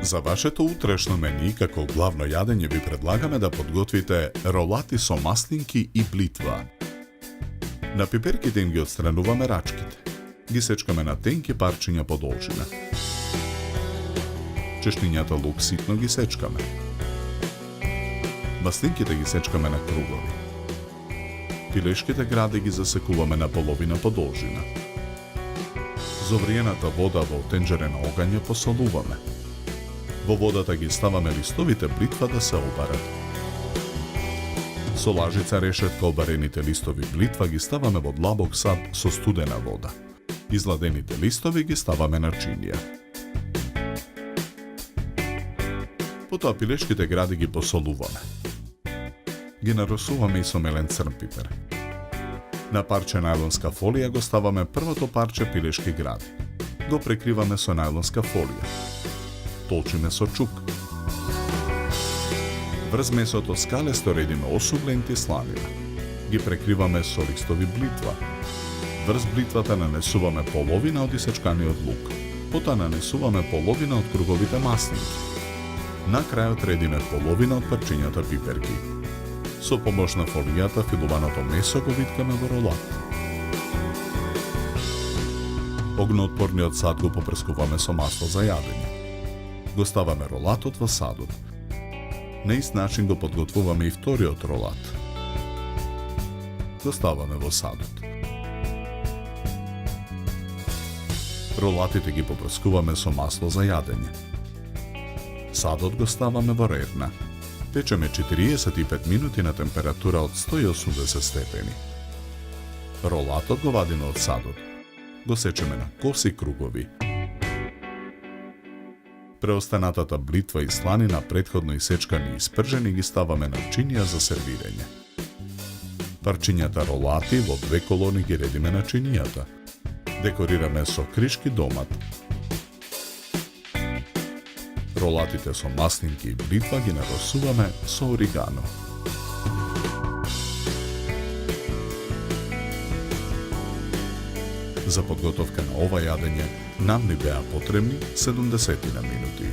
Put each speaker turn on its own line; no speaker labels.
За вашето утрешно мени, како главно јадење ви предлагаме да подготвите ролати со маслинки и блитва. На пиперките им ги отстрануваме рачките. Ги сечкаме на тенки парчиња по должина. Чешнињата лук ситно ги сечкаме. Маслинките ги сечкаме на кругови. Пилешките гради ги засекуваме на половина по должина. Зовриената вода во тенџере на огање посолуваме. Во водата ги ставаме листовите блитва да се обарат. Со лажица решетка обарените листови блитва ги ставаме во длабок сад со студена вода. Изладените листови ги ставаме на чинија. Потоа пилешките гради ги посолуваме. Ги нарусуваме и со мелен црн пипер. На парче најлонска фолија го ставаме првото парче пилешки гради. Го прекриваме со најлонска фолија. Толчиме со чук. Врз месото скалесто редиме осугленти сланина. Ги прекриваме со листови блитва. Врз блитвата нанесуваме половина од исечканиот лук. Потоа нанесуваме половина од круговите маслинки. На крајот редиме половина од парчињата пиперки. Со помош на фолијата филуваното месо го виткаме во ролат. Огноотпорниот сад го попрскуваме со масло за јадење. Го ставаме ролатот во садот. На ист начин го подготвуваме и вториот ролат. Го ставаме во садот. Ролатите ги попрскуваме со масло за јадење. Садот го ставаме во рерна. Печеме 45 минути на температура од 180 степени. Ролатот го вадиме од садот. Го сечеме на коси кругови. Преостанатата блитва и сланина претходно исечкани и испржени ги ставаме на чинија за сервирање. Парчињата ролати во 2 колони ги редиме на чинијата. Декорираме со кришки домат. Ролатите со маслинки и блитва ги наросуваме со оригано. За подготовка на ова јадење нам ни беа потребни 70 минути.